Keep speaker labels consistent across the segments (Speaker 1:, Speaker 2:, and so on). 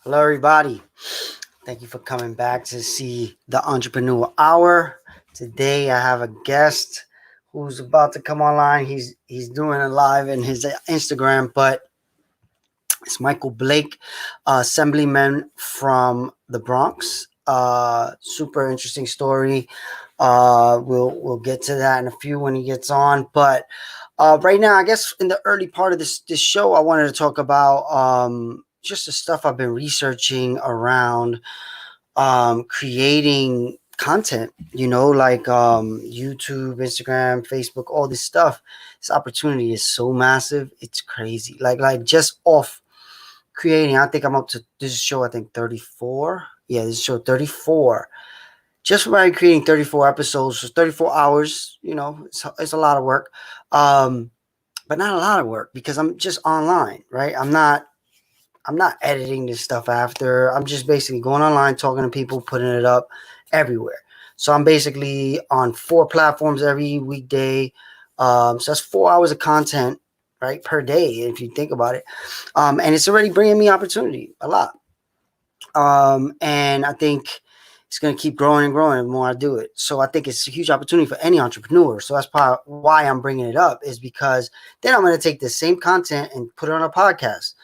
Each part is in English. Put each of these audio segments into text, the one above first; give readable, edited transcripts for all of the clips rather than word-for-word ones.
Speaker 1: Hello, everybody. Thank you for coming back to see the Entrepreneur Hour. Today, I have a guest who's about to come online. He's doing it live in his Instagram, but it's Michael Blake, assemblyman from the Bronx. Super interesting story. We'll get to that in a few when he gets on, but right now, I guess in the early part of this show, I wanted to talk about just the stuff I've been researching around creating content. Like YouTube, Instagram, Facebook, all this stuff. This opportunity is so massive, it's crazy. Like just off creating, I think I'm up to this show. I think 34. Yeah, this is show 34. Just by creating 34 episodes for 34 hours, it's a lot of work. But not a lot of work because I'm just online, right? I'm not editing this stuff after. I'm just basically going online, talking to people, putting it up everywhere. So I'm basically on 4 platforms every weekday. So that's 4 hours of content, right, per day, if you think about it. And it's already bringing me opportunity a lot. And I think it's going to keep growing and growing the more I do it. So I think it's a huge opportunity for any entrepreneur. So that's probably why I'm bringing it up, is because then I'm going to take the same content and put it on a podcast.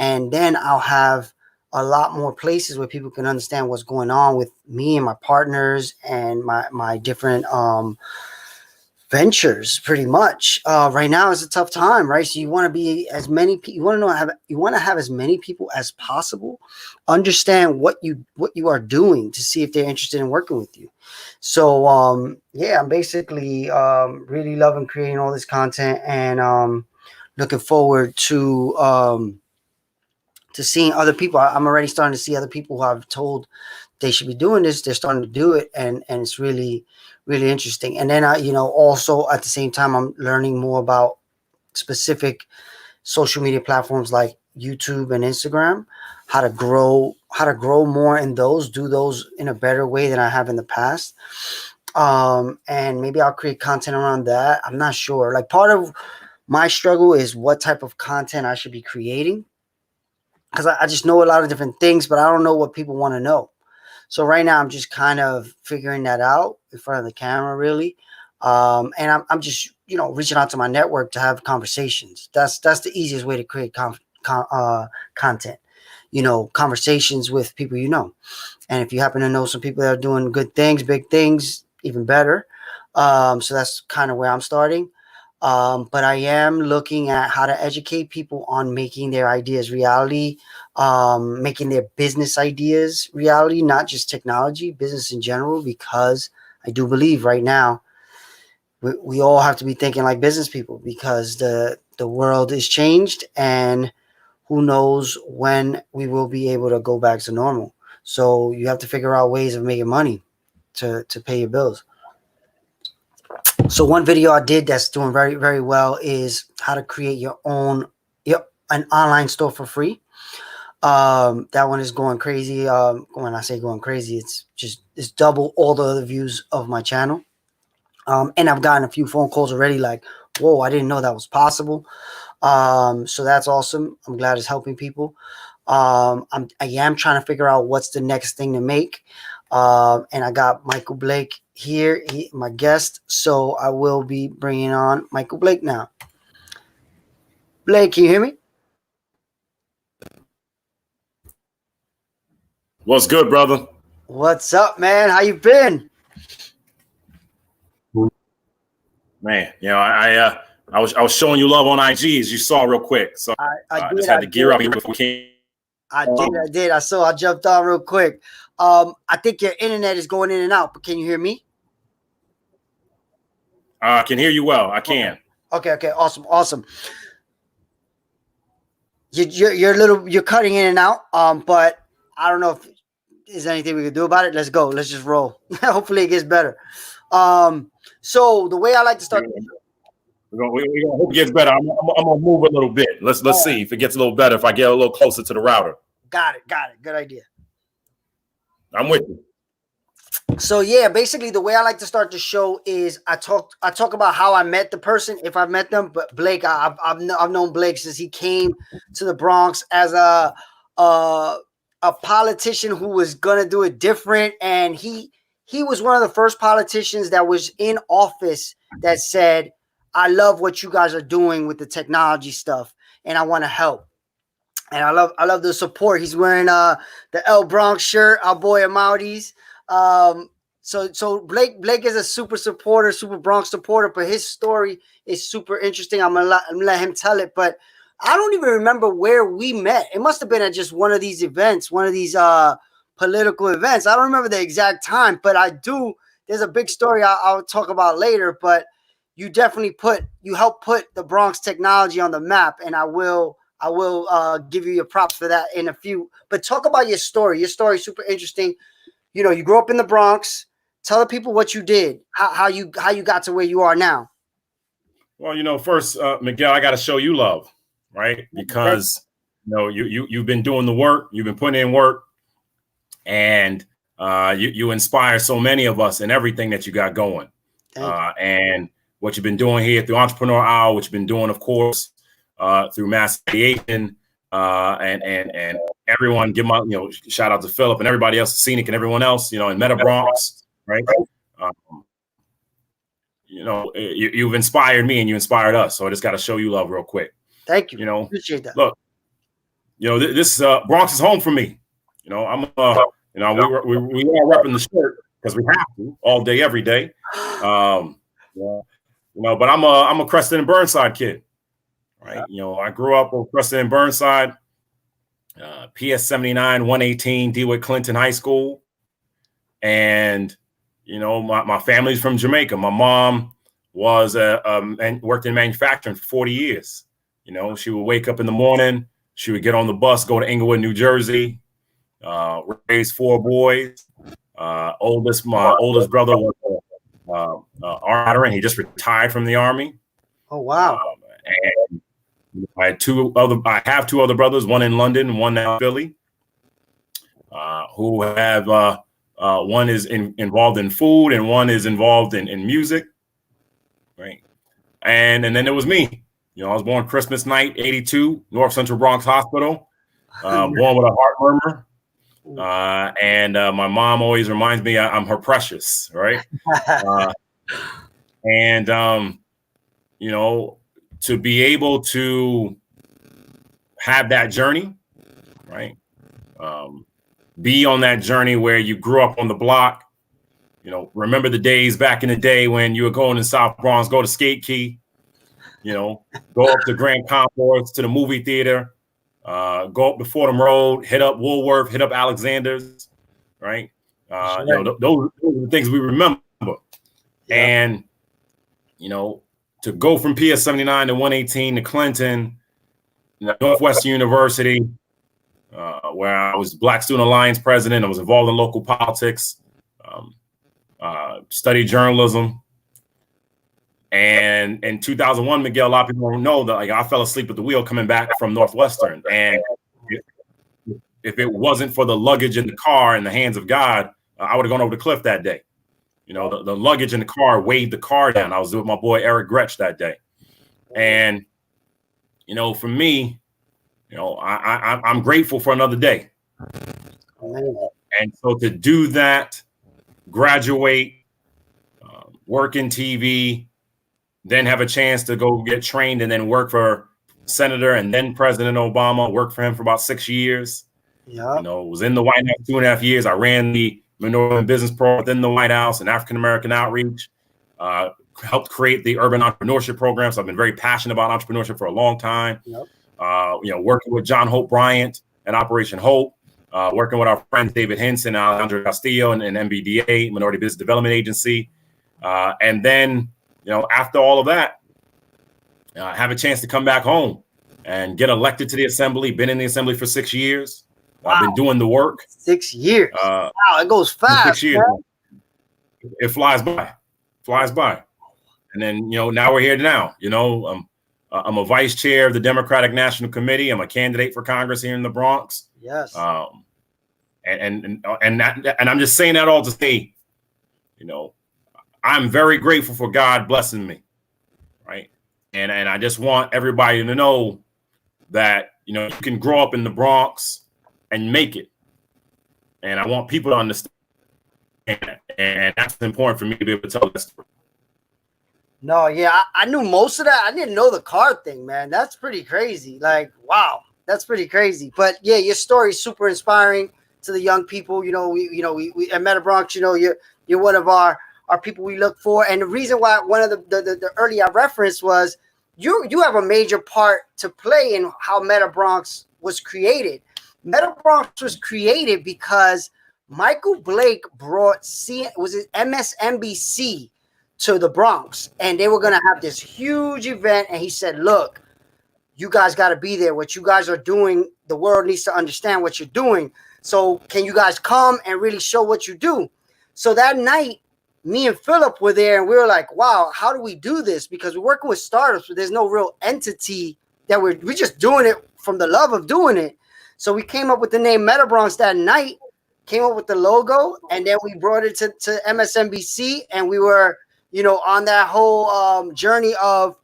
Speaker 1: And then I'll have a lot more places where people can understand what's going on with me and my partners and my different ventures. Pretty much right now is a tough time, right? So you want to be as many people, you want to have as many people as possible understand what you are doing to see if they're interested in working with you. So yeah, I'm basically really loving creating all this content and looking forward to seeing other people. I'm already starting to see other people who I've told they should be doing this. They're starting to do it, and it's really, really interesting. And then also at the same time, I'm learning more about specific social media platforms like YouTube and Instagram, how to grow more in those, do those in a better way than I have in the past. And maybe I'll create content around that. I'm not sure. Like, part of my struggle is what type of content I should be creating, because I just know a lot of different things, but I don't know what people want to know. So right now I'm just kind of figuring that out in front of the camera, really. And I'm just, reaching out to my network to have conversations. That's the easiest way to create content, conversations with people, and if you happen to know some people that are doing good things, big things, even better. So that's kind of where I'm starting. But I am looking at how to educate people on making their ideas reality, making their business ideas reality, not just technology, business in general, because I do believe right now we all have to be thinking like business people, because the world is changed, and who knows when we will be able to go back to normal. So you have to figure out ways of making money to pay your bills. So one video I did that's doing very, very well is how to create your own an online store for free. That one is going crazy. When I say going crazy, it's double all the other views of my channel. And I've gotten a few phone calls already like, whoa, I didn't know that was possible. So that's awesome. I'm glad it's helping people. I am trying to figure out what's the next thing to make. And I got Michael Blake here, my guest. So I will be bringing on Michael Blake now. Blake, can you hear me?
Speaker 2: What's good, brother?
Speaker 1: What's up, man? How you been?
Speaker 2: Man, I was showing you love on IG, as you saw real quick. So I just had to gear up before we came.
Speaker 1: I did. I saw. I jumped on real quick. I think your internet is going in and out, but can you hear me?
Speaker 2: I can hear you well. I can.
Speaker 1: Okay. Awesome. You're cutting in and out. But I don't know if there's anything we can do about it. Let's go. Let's just roll. Hopefully it gets better. So the way I like to start.
Speaker 2: We hope it gets better. I'm gonna move a little bit. Let's see if it gets a little better. If I get a little closer to the router.
Speaker 1: Got it. Good idea.
Speaker 2: I'm with you.
Speaker 1: So yeah, basically the way I like to start the show is I talk about how I met the person, if I've met them. But Blake, I've known Blake since he came to the Bronx as a a politician who was going to do it different. And he was one of the first politicians that was in office that said, I love what you guys are doing with the technology stuff, and I want to help. And I love the support. He's wearing the El Bronx shirt, our boy Amaudi's. So Blake is a super supporter, super Bronx supporter, but his story is super interesting. I'm gonna let him tell it, but I don't even remember where we met. It must have been at just one of these events, one of these political events. I don't remember the exact time, but I do. There's a big story I'll talk about later, but you definitely helped put the Bronx technology on the map, and I will give you your props for that in a few. But talk about your story. Your story is super interesting. You know, you grew up in the Bronx. Tell the people what you did, how you got to where you are now.
Speaker 2: Well, you know, first, Miguel, I got to show you love, right? Because you know you've been doing the work, you've been putting in work, and you inspire so many of us in everything that you got going. And what you've been doing here through Entrepreneur Hour, what you've been doing, of course, through Mass Creation, and everyone, give my shout out to Philip and everybody else, Scenic and everyone else, in Meta Bronx, right? You've inspired me and you inspired us, so I just got to show you love real quick.
Speaker 1: Thank you. Appreciate that.
Speaker 2: Look, this Bronx is home for me. I'm we all repping the shirt because we have to all day, every day. But I'm a Creston and Burnside kid, right? I grew up on Creston and Burnside, PS 79, 118, DeWitt Clinton High School, and my family's from Jamaica. My mom was worked in manufacturing for 40 years. She would wake up in the morning, she would get on the bus, go to Englewood, New Jersey, raised 4 boys. My oldest brother was Army, and he just retired from the Army.
Speaker 1: Oh wow!
Speaker 2: And I have 2 other brothers, one in London and one now in Philly, who have one is involved in food and one is involved in music, right? And then there was me. I was born Christmas night, 82, North Central Bronx Hospital, born with a heart murmur. And my mom always reminds me I'm her precious, right? To be able to have that journey, right? Be on that journey where you grew up on the block. Remember the days back in the day when you were going in South Bronx, go to Skate Key, go up to Grand Concourse, to the movie theater, go up to Fordham Road, hit up Woolworth, hit up Alexander's, right? Those are the things we remember. Yeah. And, to go from PS 79 to 118 to Clinton, Northwestern University, where I was Black Student Alliance president. I was involved in local politics, studied journalism. And in 2001, Miguel, a lot of people don't know that I fell asleep at the wheel coming back from Northwestern. And if it wasn't for the luggage in the car in the hands of God, I would have gone over the cliff that day. The luggage in the car weighed the car down. I was with my boy Eric Gretsch that day. And, for me, I'm grateful for another day. And so to do that, graduate, work in TV, then have a chance to go get trained and then work for Senator and then President Obama, worked for him for about 6 years. Yeah. Was in the White House 2.5 years. I ran the Minority Business Program within the White House and African-American outreach, helped create the Urban Entrepreneurship Program. So I've been very passionate about entrepreneurship for a long time. Yep. Working with John Hope Bryant and Operation Hope, working with our friends David Henson, Alejandro Castillo, and MBDA, Minority Business Development Agency. And then, after all of that, have a chance to come back home and get elected to the assembly. Been in the assembly for 6 years. Wow. I've been doing the work. 6 years. Wow, it goes fast. 6 years. It flies by. And then, now we're here now. I'm a vice chair of the Democratic National Committee. I'm a candidate for Congress here in the Bronx. Yes. And I'm just saying that all to say, I'm very grateful for God blessing me, right? And I just want everybody to know that, you can grow up in the Bronx and make it. And I want people to understand that. And that's important for me to be able to tell that story.
Speaker 1: No, yeah, I knew most of that. I didn't know the card thing, man. That's pretty crazy. Like, wow, that's pretty crazy. But yeah, your story is super inspiring to the young people. We at Meta Bronx, you're one of our people we look for. And the reason why one of the early I referenced was you have a major part to play in how Meta Bronx was created. Meta Bronx was created because Michael Blake brought MSNBC to the Bronx, and they were going to have this huge event. And he said, look, you guys got to be there. What you guys are doing, the world needs to understand what you're doing. So can you guys come and really show what you do? So that night, me and Philip were there, and we were like, wow, how do we do this? Because we're working with startups, but there's no real entity that we're just doing it from the love of doing it. So we came up with the name Meta Bronx that night, came up with the logo, and then we brought it to MSNBC, and we were on that whole journey of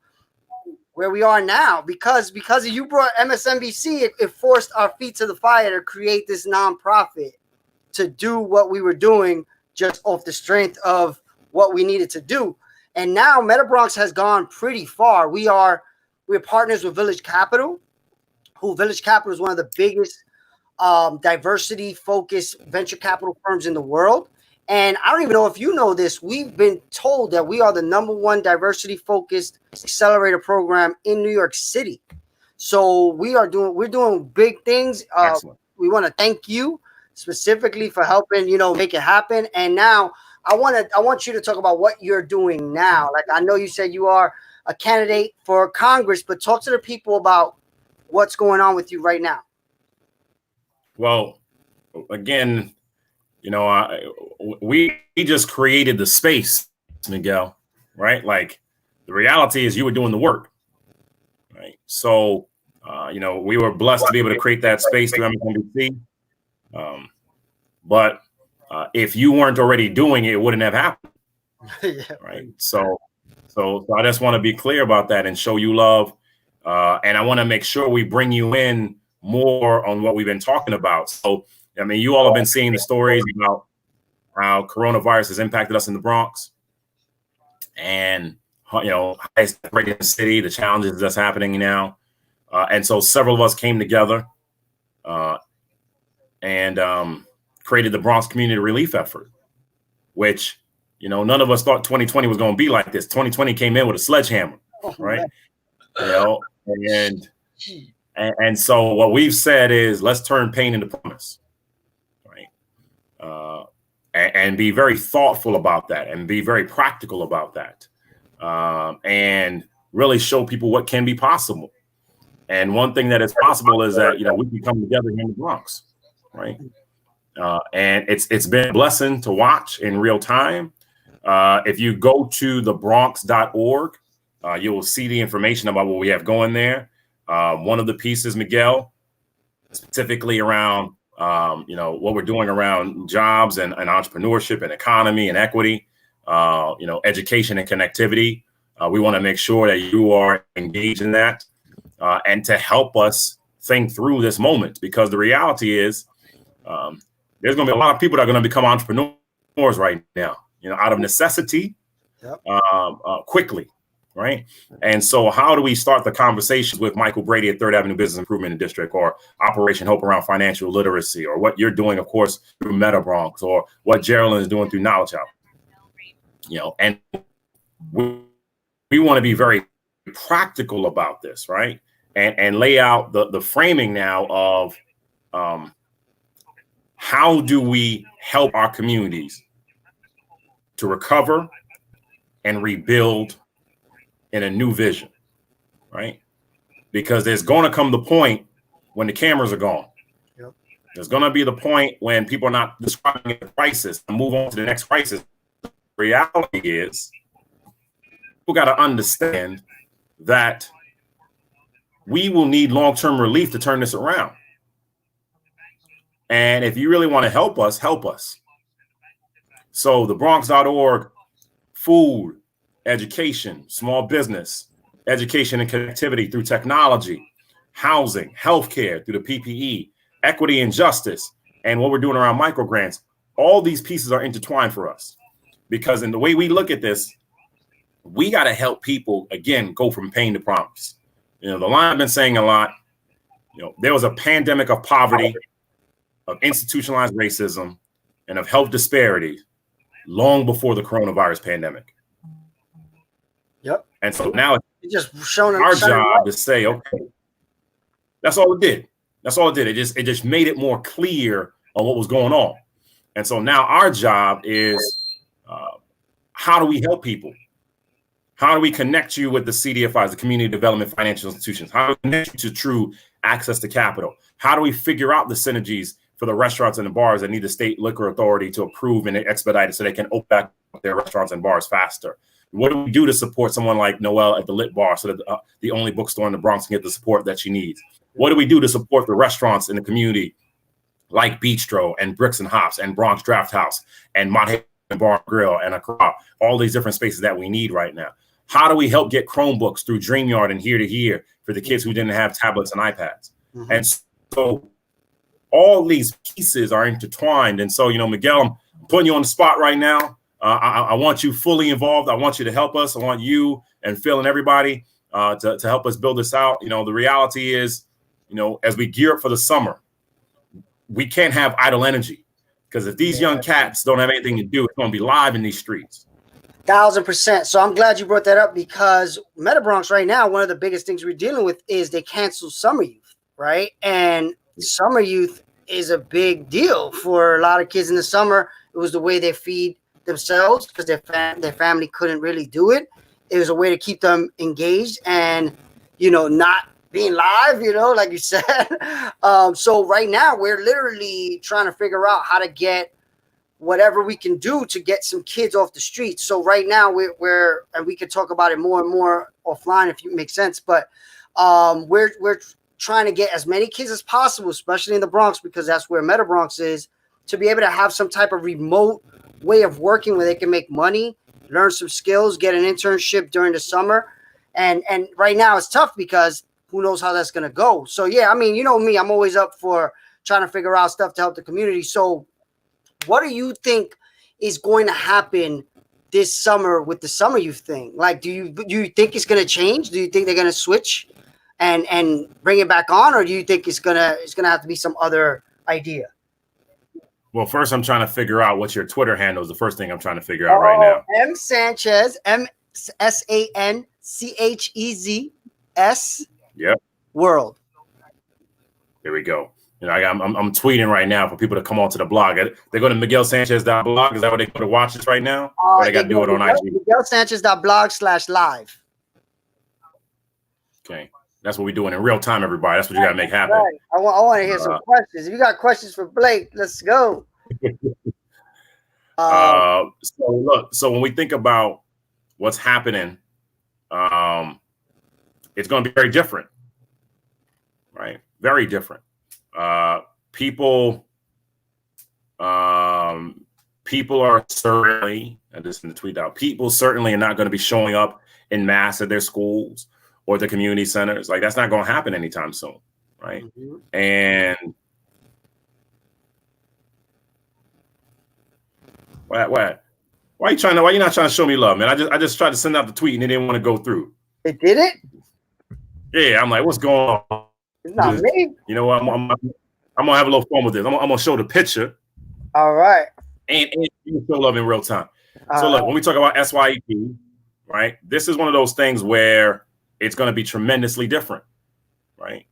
Speaker 1: where we are now, because you brought MSNBC, it forced our feet to the fire to create this nonprofit to do what we were doing just off the strength of what we needed to do. And now Meta Bronx has gone pretty far. We're partners with Village Capital, Village Capital is one of the biggest diversity focused venture capital firms in the world. And I don't even know if you know this. We've been told that we are the #1 diversity-focused accelerator program in New York City. So we're doing big things. We want to thank you specifically for helping, make it happen. And now I want you to talk about what you're doing now. Like, I know you said you are a candidate for Congress, but talk to the people about what's going on with you right now.
Speaker 2: Well, again, we just created the space, Miguel, right? Like, the reality is you were doing the work, right? So, we were blessed to be able to create that space through MSNBC. But if you weren't already doing it, it wouldn't have happened,
Speaker 1: Yeah.
Speaker 2: right? So I just want to be clear about that and show you love. And I want to make sure we bring you in more on what we've been talking about. So, I mean, you all have been seeing the stories about how coronavirus has impacted us in the Bronx, and highest rate in the city, the challenges that's happening now, and so several of us came together and created the Bronx Community Relief Effort, which none of us thought 2020 was going to be like this. 2020 came in with a sledgehammer, right? And so what we've said is, let's turn pain into promise. And be very thoughtful about that, and be very practical about that, and really show people what can be possible. And one thing that is possible is that we can come together here in the Bronx, right? And it's been a blessing to watch in real time. If you go to thebronx.org, you will see the information about what we have going there. One of the pieces, Miguel, specifically around what we're doing around jobs and entrepreneurship and economy and equity, education and connectivity. We want to make sure that you are engaged in that, and to help us think through this moment, because the reality is there's going to be a lot of people that are going to become entrepreneurs right now, out of necessity, quickly. Right. And so how do we start the conversations with Michael Brady at Third Avenue Business Improvement District, or Operation Hope around financial literacy, or what you're doing, of course, through Meta Bronx, or what Geraldine is doing through Knowledge House? And we want to be very practical about this, right? And lay out the framing now of how do we help our communities to recover and rebuild in a new vision, right? Because there's going to come the point when the cameras are gone. Yep. There's going to be the point when people are not describing a crisis and move on to the next crisis. The reality is, people got to understand that we will need long-term relief to turn this around. And if you really want to help us, help us. So the Bronx.org, food, education, small business, education and connectivity through technology, housing, healthcare through the PPE, equity and justice, and what we're doing around micro grants, all these pieces are intertwined for us, because in the way we look at this, we got to help people, again, go from pain to promise. You know, the line I've been saying a lot, you know, there was a pandemic of poverty, of institutionalized racism, and of health disparity long before the coronavirus pandemic.
Speaker 1: Yep.
Speaker 2: And so now
Speaker 1: it's just showing
Speaker 2: our job to say, okay, that's all it did. That's all it did. It just made it more clear on what was going on. And so now our job is, how do we help people? How do we connect you with the CDFIs, the community development financial institutions? How do we connect you to true access to capital? How do we figure out the synergies for the restaurants and the bars that need the state liquor authority to approve and expedite it so they can open back their restaurants and bars faster? What do we do to support someone like Noelle at the Lit Bar so that the only bookstore in the Bronx can get the support that she needs? What do we do to support the restaurants in the community like Bistro and Bricks and Hops and Bronx Draft House and Mott Haven Bar and Grill and all these different spaces that we need right now? How do we help get Chromebooks through StreamYard and Here to Here for the kids who didn't have tablets and iPads? Mm-hmm. And so all these pieces are intertwined. And so, you know, Miguel, I'm putting you on the spot right now. I want you fully involved. I want you to help us. I want you and Phil and everybody to help us build this out. You know, the reality is, you know, as we gear up for the summer, we can't have idle energy, because if these young cats don't have anything to do, it's going to be live in these streets.
Speaker 1: 1000%. So I'm glad you brought that up, because Meta Bronx right now, one of the biggest things we're dealing with is they canceled summer youth, right? And summer youth is a big deal for a lot of kids in the summer. It was the way they feed themselves, because their family couldn't really do it. It was a way to keep them engaged and, you know, not being live, you know, like you said. So right now we're literally trying to figure out how to get whatever we can do to get some kids off the streets. So right now we're and we can talk about it more and more offline if it makes sense, but we're trying to get as many kids as possible, especially in the Bronx, because that's where Meta Bronx is, to be able to have some type of remote way of working where they can make money, learn some skills, get an internship during the summer. And right now it's tough because who knows how that's going to go. So yeah, I mean, you know me, I'm always up for trying to figure out stuff to help the community. So what do you think is going to happen this summer with the summer youth thing? Like, do you think it's going to change? Do you think they're going to switch and bring it back on, or do you think it's gonna have to be some other idea?
Speaker 2: Well, first I'm trying to figure out what's your Twitter handle is the first thing I'm trying to figure out right now.
Speaker 1: M Sanchez, MSanchezS.
Speaker 2: Yep.
Speaker 1: World.
Speaker 2: There we go. You know, I'm tweeting right now for people to come onto the blog. They go to MiguelSanchez.blog. Is that where they go to watch this right now? Or they got to do it on IG?
Speaker 1: MiguelSanchez.blog/live.
Speaker 2: Okay. That's what we're doing in real time, everybody. That's what you got to make happen.
Speaker 1: Right. I want to hear some questions. If you got questions for Blake, let's go.
Speaker 2: So when we think about what's happening, it's going to be very different, right? Very different. People are certainly, and this in the tweet out, people certainly are not going to be showing up in mass at their schools or the community centers. Like, that's not going to happen anytime soon, right? Mm-hmm. And why are you not trying to show me love, man? I just tried to send out the tweet and it didn't want to go through.
Speaker 1: It did it?
Speaker 2: Yeah, I'm like, what's going on?
Speaker 1: It's not me.
Speaker 2: You know what? I'm gonna have a little fun with this. I'm gonna show the picture.
Speaker 1: All right.
Speaker 2: And you show love in real time. So look, when we talk about SYEP, right? This is one of those things where it's going to be tremendously different, right?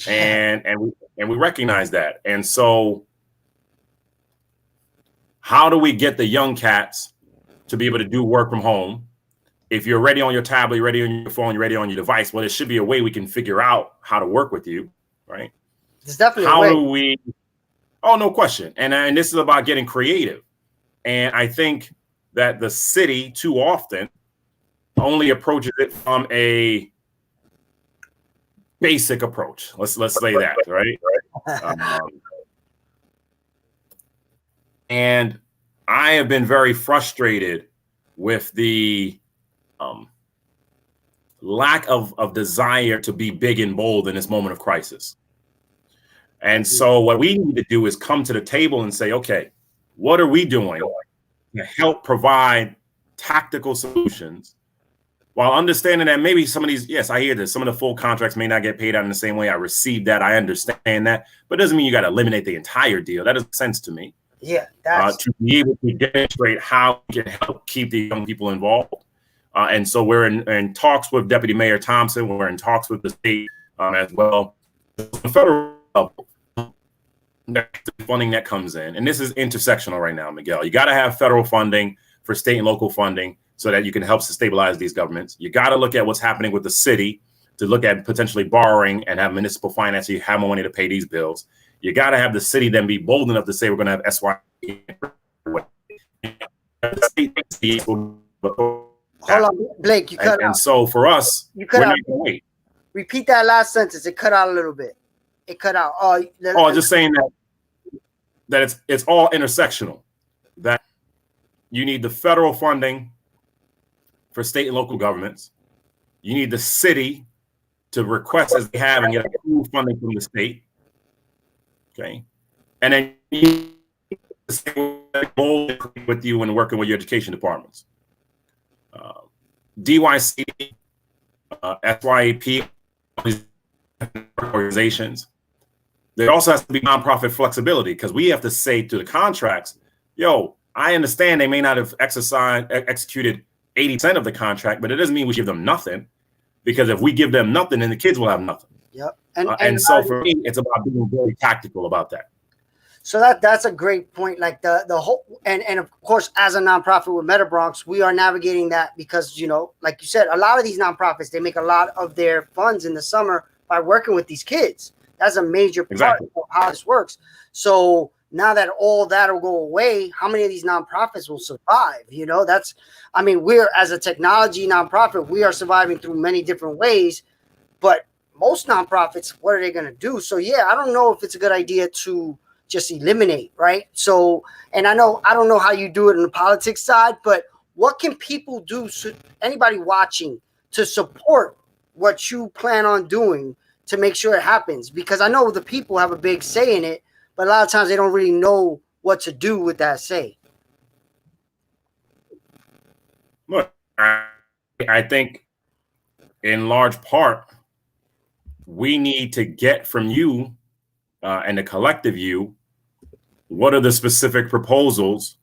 Speaker 2: Yeah. And we recognize that. And so, how do we get the young cats to be able to do work from home? If you're ready on your tablet, you're ready on your phone, you're ready on your device, well, there should be a way we can figure out how to work with you, right?
Speaker 1: There's definitely
Speaker 2: how
Speaker 1: a way.
Speaker 2: do we? Oh, no question. And this is about getting creative. And I think that the city too often only approaches it from a basic approach. Let's say that, right? And I have been very frustrated with the lack of desire to be big and bold in this moment of crisis. And so what we need to do is come to the table and say, okay, what are we doing to help provide tactical solutions while understanding that maybe some of these, yes, I hear this, some of the full contracts may not get paid out in the same way. I received that. I understand that. But it doesn't mean you got to eliminate the entire deal. That doesn't make sense to me.
Speaker 1: Yeah.
Speaker 2: To be able to demonstrate how we can help keep the young people involved. And so we're in talks with Deputy Mayor Thompson. We're in talks with the state as well. The federal level, the funding that comes in, and this is intersectional right now, Miguel. You got to have federal funding for state and local funding so that you can help to stabilize these governments. You got to look at what's happening with the city to look at potentially borrowing and have municipal finance so you have more money to pay these bills. You got to have the city then be bold enough to say we're going to have SY.
Speaker 1: Hold on, Blake, you cut out.
Speaker 2: And so for us,
Speaker 1: you cut out.
Speaker 2: Wait.
Speaker 1: Repeat that last sentence. It cut out a little bit. It cut out.
Speaker 2: Just saying that it's all intersectional. That you need the federal funding for state and local governments. You need the city to request as they have and get approved funding from the state. Okay. And then you need the state with you and working with your education departments. DYC, SYAP, organizations. There also has to be nonprofit flexibility because we have to say to the contracts, yo, I understand they may not have executed 80% of the contract, but it doesn't mean we give them nothing, because if we give them nothing, then the kids will have nothing.
Speaker 1: Yep.
Speaker 2: And so for me, it's about being very tactical about that.
Speaker 1: So that's a great point. Like the whole, and of course, as a nonprofit with Meta Bronx, we are navigating that because, like you said, a lot of these nonprofits, they make a lot of their funds in the summer by working with these kids. That's a major part of how this works. So now that all that will go away, how many of these nonprofits will survive? We're, as a technology nonprofit, we are surviving through many different ways, but most nonprofits, what are they going to do? So yeah, I don't know if it's a good idea to just eliminate, right? So, and I don't know how you do it on the politics side, but what can people do, anybody watching, to support what you plan on doing to make sure it happens? Because I know the people have a big say in it, but a lot of times they don't really know what to do with that say.
Speaker 2: Look, I think in large part, we need to get from you and the collective you, what are the specific proposals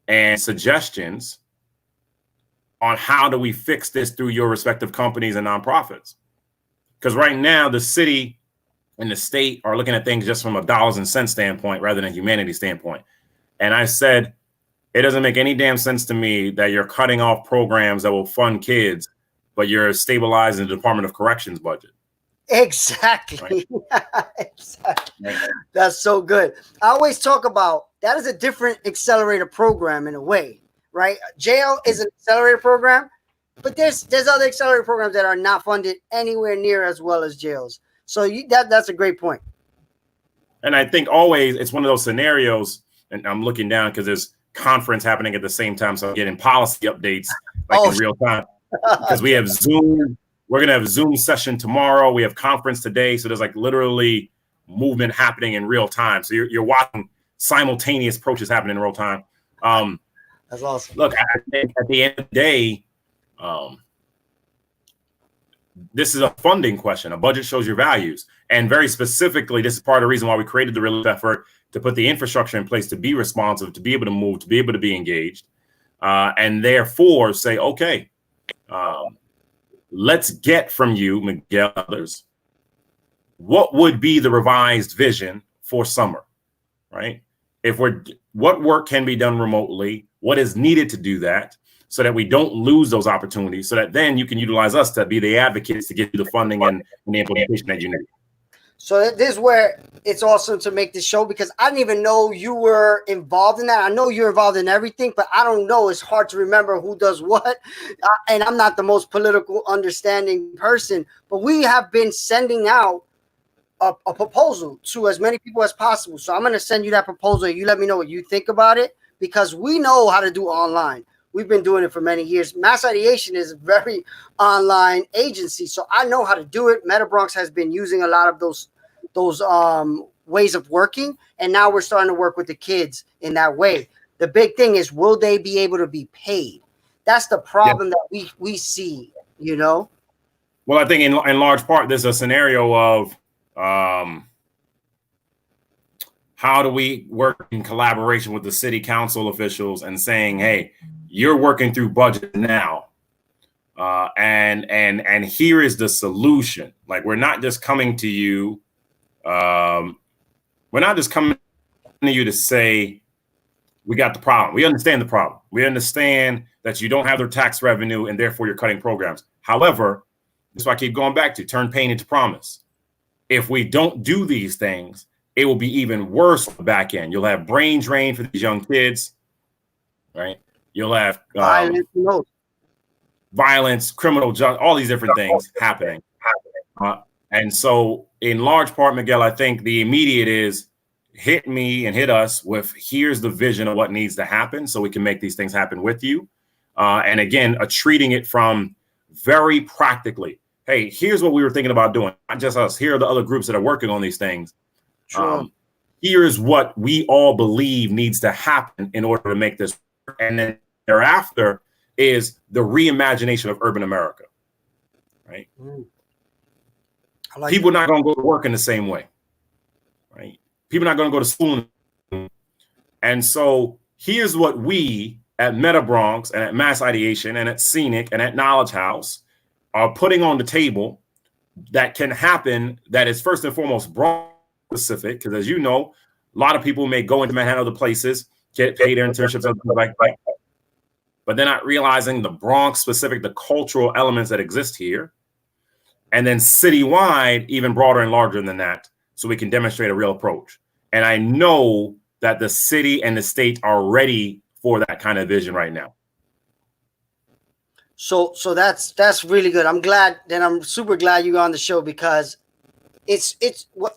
Speaker 2: and suggestions on how do we fix this through your respective companies and nonprofits? Because right now, the city and the state are looking at things just from a dollars and cents standpoint rather than a humanity standpoint. And I said, it doesn't make any damn sense to me that you're cutting off programs that will fund kids, but you're stabilizing the Department of Corrections budget.
Speaker 1: Exactly. Right. Exactly. That's so good. I always talk about that is a different accelerator program in a way, right? Jail is an accelerator program, but there's other accelerator programs that are not funded anywhere near as well as jails. So that's a great point.
Speaker 2: And I think always it's one of those scenarios, and I'm looking down because there's conference happening at the same time, so I'm getting policy updates in real time because we have Zoom. We're going to have Zoom session tomorrow. We have conference today. So there's literally movement happening in real time. So you're watching simultaneous approaches happening in real time.
Speaker 1: That's awesome.
Speaker 2: Look, I think at the end of the day, this is a funding question. A budget shows your values. And very specifically, this is part of the reason why we created the relief effort, to put the infrastructure in place to be responsive, to be able to move, to be able to be engaged. And therefore say, okay, let's get from you, Miguel, others, what would be the revised vision for summer, right? What work can be done remotely? What is needed to do that so that we don't lose those opportunities, so that then you can utilize us to be the advocates to get you the funding and the implementation that you need.
Speaker 1: So this is where it's awesome to make this show, because I didn't even know you were involved in that. I know you're involved in everything, but I don't know. It's hard to remember who does what. And I'm not the most political understanding person, but we have been sending out a proposal to as many people as possible. So I'm going to send you that proposal. You let me know what you think about it, because we know how to do online. We've been doing it for many years. Mass Ideation is a very online agency, so I know how to do it. Meta Bronx has been using a lot of those ways of working, and now we're starting to work with the kids in that way. The big thing is, will they be able to be paid? That's the problem that we see, you know?
Speaker 2: Well, I think in large part, there's a scenario of how do we work in collaboration with the city council officials and saying, hey, you're working through budget now. And here is the solution. Like, we're not just coming to you. We're not just coming to you to say, we got the problem. We understand the problem. We understand that you don't have their tax revenue and therefore you're cutting programs. However, this is what I keep going back to, turn pain into promise. If we don't do these things, it will be even worse on the back end. You'll have brain drain for these young kids, right? You'll have violence, criminal justice, all these different things happening. And so in large part, Miguel, I think the immediate is hit me and hit us with, here's the vision of what needs to happen so we can make these things happen with you. And again, treating it from very practically. Hey, here's what we were thinking about doing. Not just us. Here are the other groups that are working on these things. Sure. Here's what we all believe needs to happen in order to make this work. And then thereafter is the reimagination of urban America, right? People are not going to go to work in the same way, right? People are not going to go to school. And so here's what we at Meta Bronx and at Mass Ideation and at Scenic and at Knowledge House are putting on the table that can happen, that is first and foremost Bronx specific, because as you know, a lot of people may go into Manhattan, other places, get paid internships, other things like that, but they're not realizing the Bronx specific, the cultural elements that exist here. And then citywide, even broader and larger than that, so we can demonstrate a real approach. And I know that the city and the state are ready for that kind of vision right now.
Speaker 1: So that's really good. I'm super glad you're on the show, because it's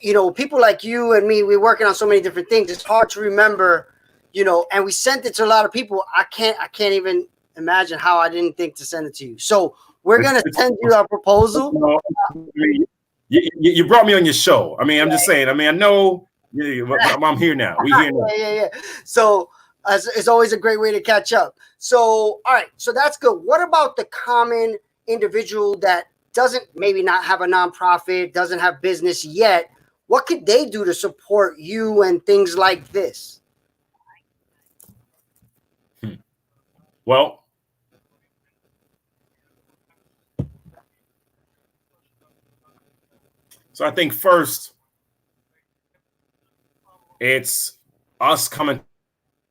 Speaker 1: you know, people like you and me, we're working on so many different things. It's hard to remember, you know, and we sent it to a lot of people. I can't even imagine how I didn't think to send it to you. So we're going to send you our proposal.
Speaker 2: You brought me on your show. I mean, I'm just saying, I mean, I know I'm here now. We here now.
Speaker 1: Yeah. So it's always a great way to catch up. So, all right. So that's good. What about the common individual that doesn't maybe not have a nonprofit, doesn't have business yet? What could they do to support you and things like this?
Speaker 2: Well, so I think first, it's us coming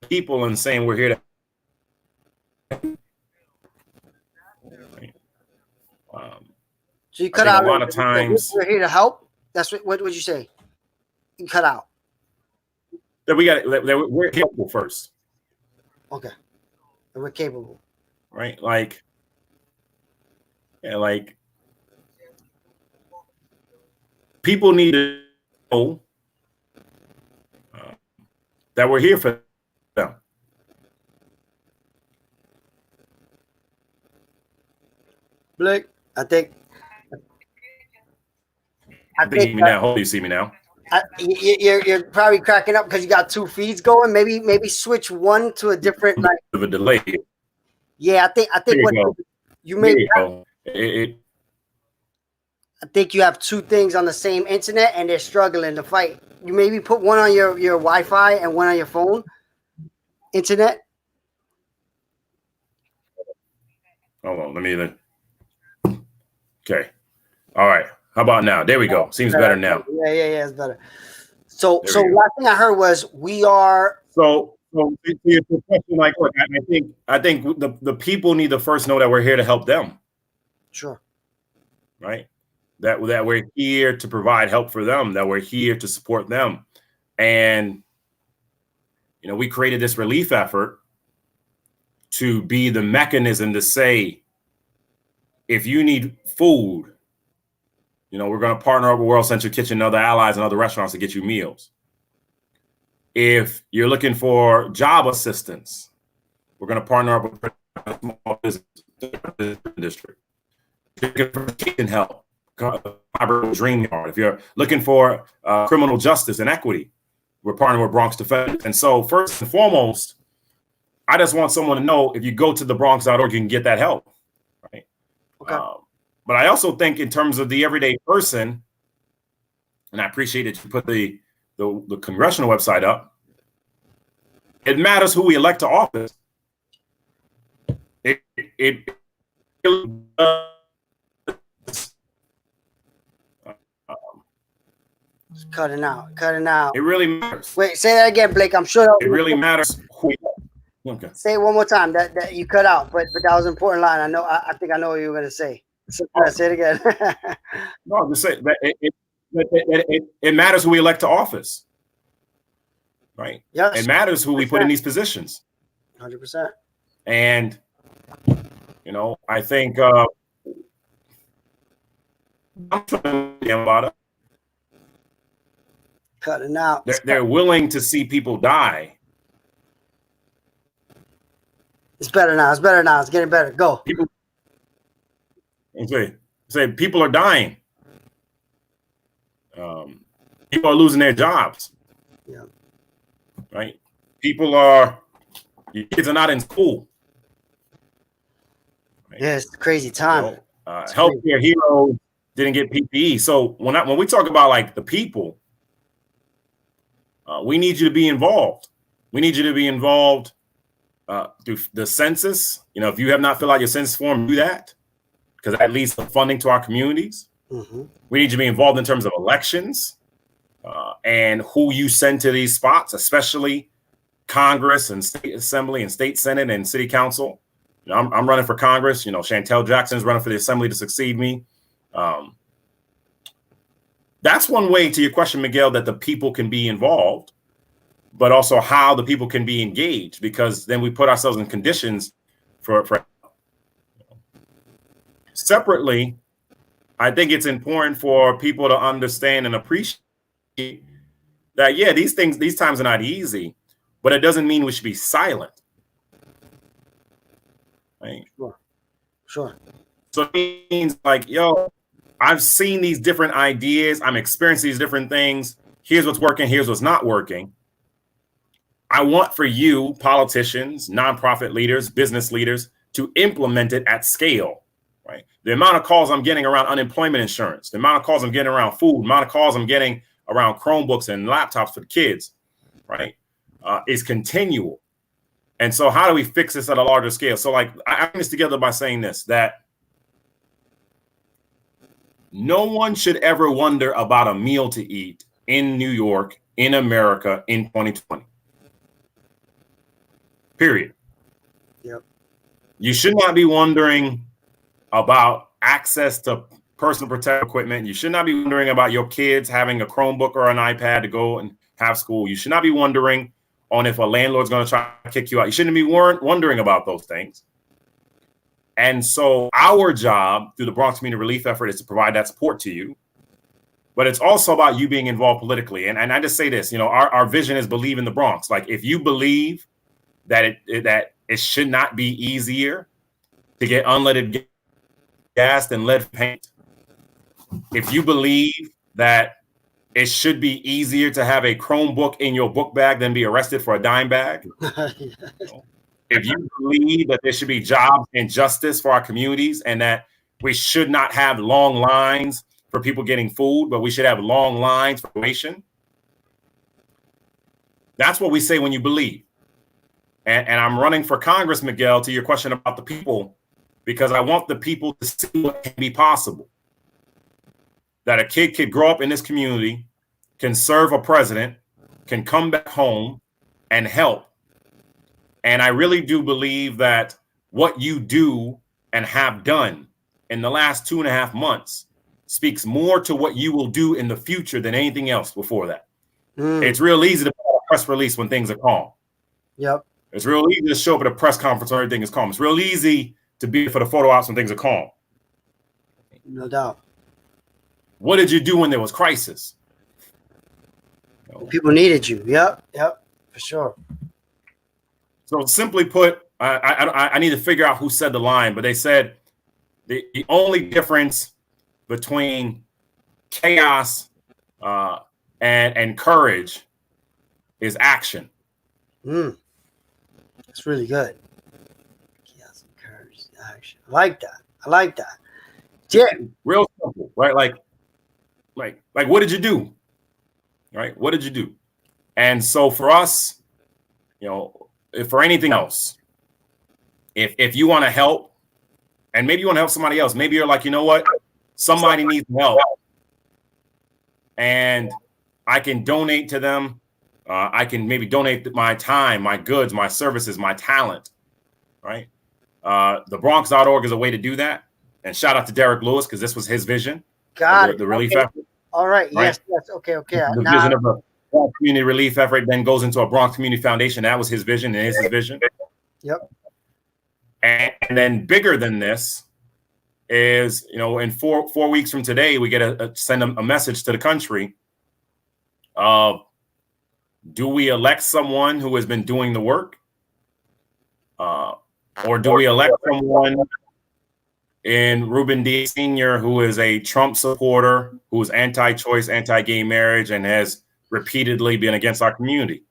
Speaker 2: to people and saying we're here to.
Speaker 1: So you cut out
Speaker 2: a lot of times.
Speaker 1: We're here to help. That's what would you say? You cut out.
Speaker 2: That we're capable first.
Speaker 1: Okay. And we're capable.
Speaker 2: Right? Like, yeah, like people need to know that we're here for them.
Speaker 1: Blake, I think
Speaker 2: you see me now. Hope you see me now.
Speaker 1: You're probably cracking up because you got two feeds going. Maybe switch one to a different, like,
Speaker 2: of a delay.
Speaker 1: Yeah, I think what you may. I think you have two things on the same internet and they're struggling to fight. You maybe put one on your Wi-Fi and one on your phone internet.
Speaker 2: Hold on, let me. Okay, all right. How about now? There we go. Seems better now.
Speaker 1: Yeah, it's better. So last thing I heard was we are.
Speaker 2: So to your question, like, look, I think the people need to first know that we're here to help them.
Speaker 1: Sure.
Speaker 2: Right. That we're here to provide help for them. That we're here to support them, and you know, we created this relief effort to be the mechanism to say, if you need food, you know, we're going to partner up with World Central Kitchen and other allies and other restaurants to get you meals. If you're looking for job assistance, we're going to partner up with small business district. If you're looking for kitchen help, dream yard. If you're looking for criminal justice and equity, we're partnering with Bronx Defenders. And so first and foremost, I just want someone to know if you go to thebronx.org, you can get that help. Right.
Speaker 1: Okay.
Speaker 2: But I also think in terms of the everyday person, and I appreciate that you put the congressional website up, it matters who we elect to office. It really does.
Speaker 1: Cutting out.
Speaker 2: It really matters.
Speaker 1: Wait, say that again, Blake. I'm sure
Speaker 2: it really matters who. Okay.
Speaker 1: Say it one more time. That you cut out, but that was an important line. I know. I think I know what you were going to say. So, say it again.
Speaker 2: No, just say that it matters who we elect to office, right?
Speaker 1: Yes.
Speaker 2: It matters who we put in these positions.
Speaker 1: 100%.
Speaker 2: And I think
Speaker 1: cutting out.
Speaker 2: They're willing to see people die.
Speaker 1: It's better now. It's getting better. Go.
Speaker 2: People say people are dying. People are losing their jobs.
Speaker 1: Yeah.
Speaker 2: Right. Your kids are not in school. Right?
Speaker 1: Yeah, it's a crazy time.
Speaker 2: Healthcare heroes didn't get PPE. So when we talk about like the people, we need you to be involved. We need you to be involved through the census. If you have not filled out your census form, do that, because that leads to funding to our communities.
Speaker 1: Mm-hmm.
Speaker 2: We need you to be involved in terms of elections and who you send to these spots, especially Congress and state assembly and state senate and city council. I'm running for Congress. Chantel Jackson's running for the assembly to succeed me. That's one way, to your question, Miguel, that the people can be involved, but also how the people can be engaged, because then we put ourselves in conditions for separately. I think it's important for people to understand and appreciate that, yeah, these times are not easy, but it doesn't mean we should be silent. Right?
Speaker 1: Sure.
Speaker 2: So it means like, I've seen these different ideas. I'm experiencing these different things. Here's what's working. Here's what's not working. I want for you, politicians, nonprofit leaders, business leaders, to implement it at scale. Right? The amount of calls I'm getting around unemployment insurance, the amount of calls I'm getting around food, the amount of calls I'm getting around Chromebooks and laptops for the kids, right, is continual. And so how do we fix this at a larger scale? So like, I bring this together by saying this, that no one should ever wonder about a meal to eat in New York, in America, in 2020. Period.
Speaker 1: Yep.
Speaker 2: You should not be wondering about access to personal protective equipment. You should not be wondering about your kids having a Chromebook or an iPad to go and have school. You should not be wondering on if a landlord's going to try to kick you out. You shouldn't be wondering about those things. And so our job through the Bronx Community Relief Effort is to provide that support to you. But it's also about you being involved politically. And I just say this, our vision is believe in the Bronx. Like, if you believe that it should not be easier to get unleaded gas than lead paint, if you believe that it should be easier to have a Chromebook in your book bag than be arrested for a dime bag, if you believe that there should be jobs and justice for our communities, and that we should not have long lines for people getting food, but we should have long lines for donation, that's what we say when you believe. And I'm running for Congress, Miguel, to your question about the people, because I want the people to see what can be possible. That a kid could grow up in this community, can serve a president, can come back home and help. And I really do believe that what you do and have done in the last 2.5 months speaks more to what you will do in the future than anything else before that. It's real easy to put a press release when things are calm.
Speaker 1: Yep.
Speaker 2: It's real easy to show up at a press conference when everything is calm. It's real easy to be for the photo ops when things are calm.
Speaker 1: No doubt.
Speaker 2: What did you do when there was crisis?
Speaker 1: People needed you. Yep, for sure.
Speaker 2: So simply put, I need to figure out who said the line, but they said the only difference between chaos and courage is action.
Speaker 1: That's really good. Chaos and courage, action. I like that. I like that. Yeah.
Speaker 2: Real simple, right? Like, what did you do? Right? What did you do? And so for us, if for anything else, if you want to help, and maybe you want to help somebody else, maybe you're like, you know what? Somebody needs help, and I can donate to them. I can maybe donate my time, my goods, my services, my talent, right? TheBronx.org is a way to do that. And shout out to Derek Lewis, because this was his vision.
Speaker 1: Got it.
Speaker 2: The relief effort.
Speaker 1: All right. Yes. Okay.
Speaker 2: The vision of a Bronx community relief effort then goes into a Bronx Community Foundation. That was his vision, and is his vision.
Speaker 1: Yep.
Speaker 2: And then bigger than this is, in 4 weeks from today, we get to send a message to the country of, do we elect someone who has been doing the work? Or do we elect someone in Ruben Diaz Sr., who is a Trump supporter, who is anti-choice, anti-gay marriage, and has repeatedly been against our community?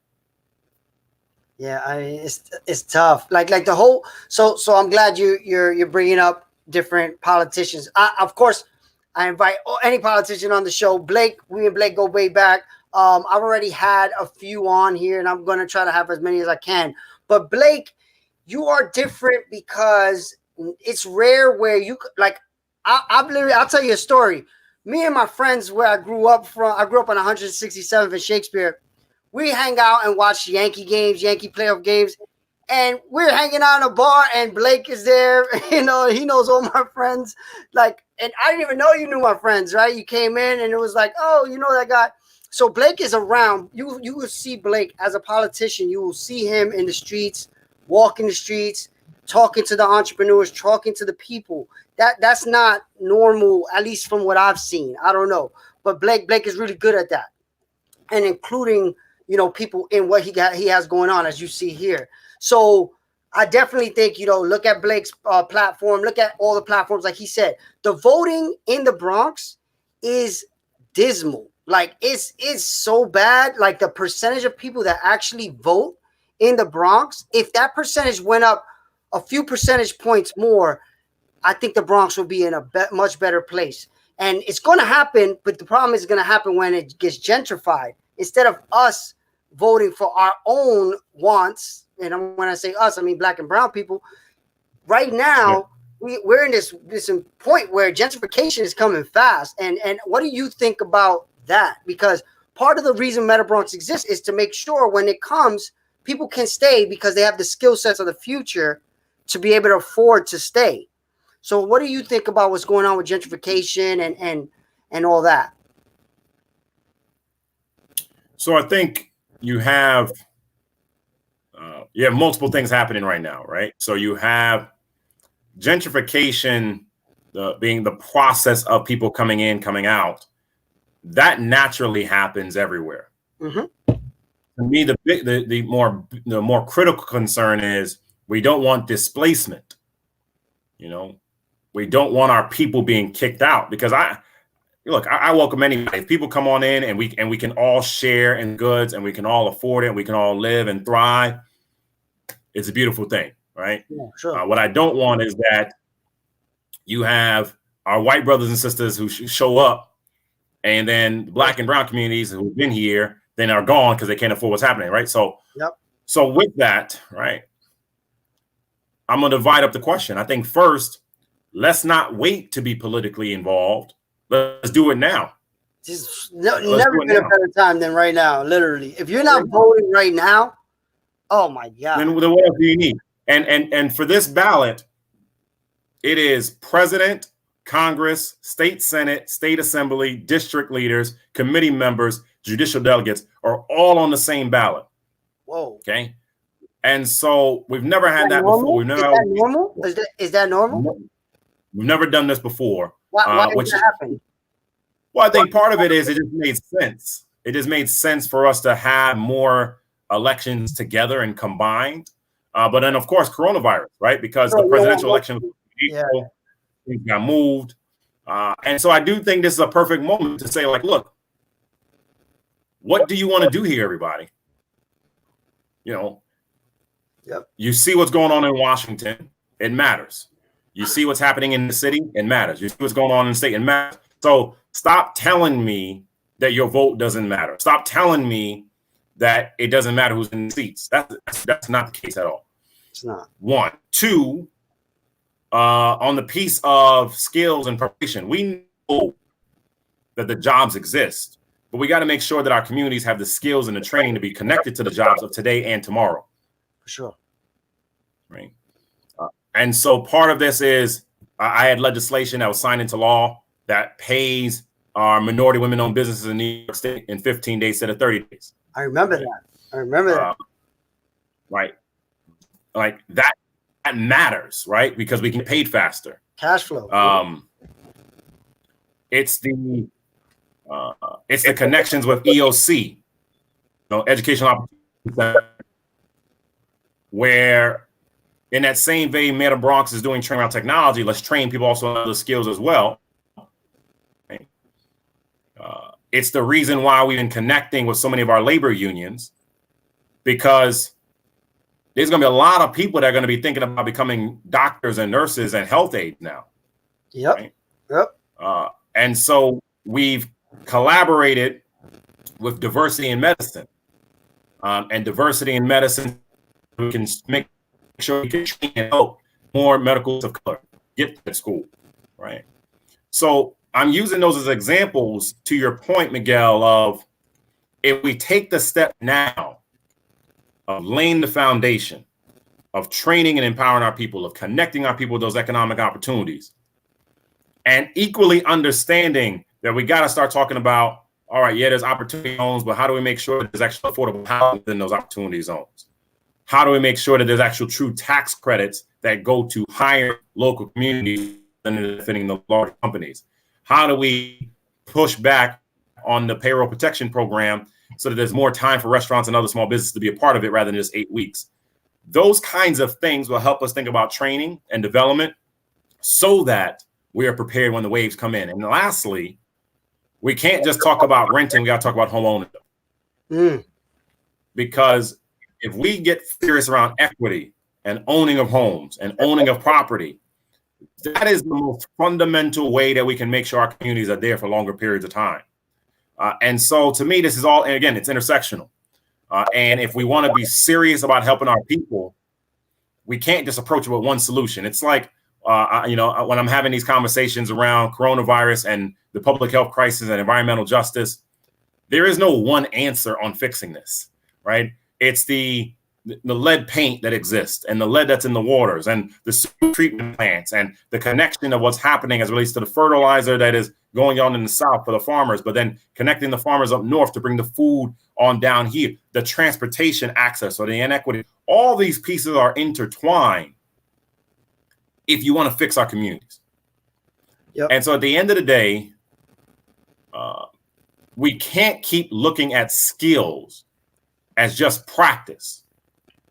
Speaker 1: Yeah, I mean, it's tough. Like the whole. So I'm glad you're bringing up different politicians. Of course, I invite any politician on the show. Blake, we and Blake go way back. I've already had a few on here, and I'm going to try to have as many as I can. But Blake, you are different because it's rare where you like. I'll tell you a story. Me and my friends, where I grew up on 167th and Shakespeare. We hang out and watch Yankee games, Yankee playoff games, and we're hanging out in a bar, and Blake is there. He knows all my friends. Like, and I didn't even know you knew my friends, right? You came in, and it was like, oh, you know that guy. So Blake is around. You will see Blake as a politician. You will see him in the streets, walking the streets, talking to the entrepreneurs, talking to the people. That's not normal, at least from what I've seen. I don't know, but Blake is really good at that, and including people in what he has going on, as you see here. So I definitely think look at Blake's platform, look at all the platforms. Like he said, the voting in the Bronx is dismal. Like it's so bad. Like the percentage of people that actually vote in the Bronx, if that percentage went up a few percentage points more, I think the Bronx will be in a much better place. And it's going to happen, but the problem is going to happen when it gets gentrified. Instead of us voting for our own wants, and when I say us, I mean black and brown people. Right now, we're in this point where gentrification is coming fast. And what do you think about that? Because part of the reason Meta Bronx exists is to make sure when it comes, people can stay because they have the skill sets of the future to be able to afford to stay. So what do you think about what's going on with gentrification and all that?
Speaker 2: So I think you have multiple things happening right now, right? So you have gentrification being the process of people coming in, coming out. That naturally happens everywhere. Mm-hmm. To me, the more critical concern is we don't want displacement. We don't want our people being kicked out, because I welcome anybody. If people come on in and we can all share in goods and we can all afford it and we can all live and thrive, it's a beautiful thing, right?
Speaker 1: Yeah, sure.
Speaker 2: What I don't want is that you have our white brothers and sisters who show up, and then black and brown communities who've been here then are gone because they can't afford what's happening, right? So, So with that, right, I'm going to divide up the question. I think first, let's not wait to be politically involved. Let's do it now.
Speaker 1: Never been a better time than right now, literally. If you're not voting right now, oh my God.
Speaker 2: Then what else do you need? And for this ballot, it is president, Congress, state Senate, state assembly, district leaders, committee members, judicial delegates are all on the same ballot.
Speaker 1: Whoa.
Speaker 2: Okay. And so we've never had that before.
Speaker 1: Is that normal? Is that normal?
Speaker 2: We've never done this before.
Speaker 1: Why did that happen?
Speaker 2: Well, I think part of it is it just made sense. It just made sense for us to have more elections together and combined. But then, of course, coronavirus, right? Because the presidential election was in April, things got moved. And so I do think this is a perfect moment to say, like, look, what do you want to do here, everybody? You know, you see what's going on in Washington, it matters. You see what's happening in the city, it matters. You see what's going on in the state, it matters. So stop telling me that your vote doesn't matter. Stop telling me that it doesn't matter who's in the seats. That's not the case at all.
Speaker 1: It's not.
Speaker 2: One. Two, on the piece of skills and preparation, we know that the jobs exist, but we got to make sure that our communities have the skills and the training to be connected to the jobs of today and tomorrow.
Speaker 1: For sure.
Speaker 2: Right. And so part of this is I had legislation that was signed into law that pays our minority women-owned businesses in New York State in 15 days instead of 30 days.
Speaker 1: I remember that. I remember that.
Speaker 2: Right. Like that matters, right? Because we can get paid faster.
Speaker 1: Cash flow.
Speaker 2: It's the connections with EOC, educational opportunities, where in that same vein, Meta Bronx is doing training around technology. Let's train people also on other skills as well. Right? It's the reason why we've been connecting with so many of our labor unions, because there's going to be a lot of people that are going to be thinking about becoming doctors and nurses and health aides now.
Speaker 1: Yep.
Speaker 2: Right?
Speaker 1: Yep.
Speaker 2: And so we've collaborated with diversity in medicine, and diversity in medicine. We can make sure we can train and help more medicals of color get to school, right? So I'm using those as examples to your point, Miguel, of if we take the step now of laying the foundation, of training and empowering our people, of connecting our people with those economic opportunities, and equally understanding that we got to start talking about, all right, yeah, there's opportunity zones, but how do we make sure that there's actually affordable housing within those opportunity zones? How do we make sure that there's actual true tax credits that go to higher local communities than benefiting the large companies? How do we push back on the payroll protection program so that there's more time for restaurants and other small businesses to be a part of it rather than just 8 weeks? Those kinds of things will help us think about training and development so that we are prepared when the waves come in. And lastly, we can't just talk about renting, we got to talk about home ownership. Because if we get serious around equity and owning of homes and owning of property, that is the most fundamental way that we can make sure our communities are there for longer periods of time. And so to me, this is all, and again, it's intersectional. And if we want to be serious about helping our people, we can't just approach it with one solution. It's like, when I'm having these conversations around coronavirus and the public health crisis and environmental justice, there is no one answer on fixing this, right? It's the lead paint that exists and the lead that's in the waters and the sewage treatment plants and the connection of what's happening as it relates to the fertilizer that is going on in the south for the farmers, but then connecting the farmers up north to bring the food on down here, the transportation access or the inequity. All these pieces are intertwined if you want to fix our communities. Yep. And so at the end of the day, we can't keep looking at skills as just practice.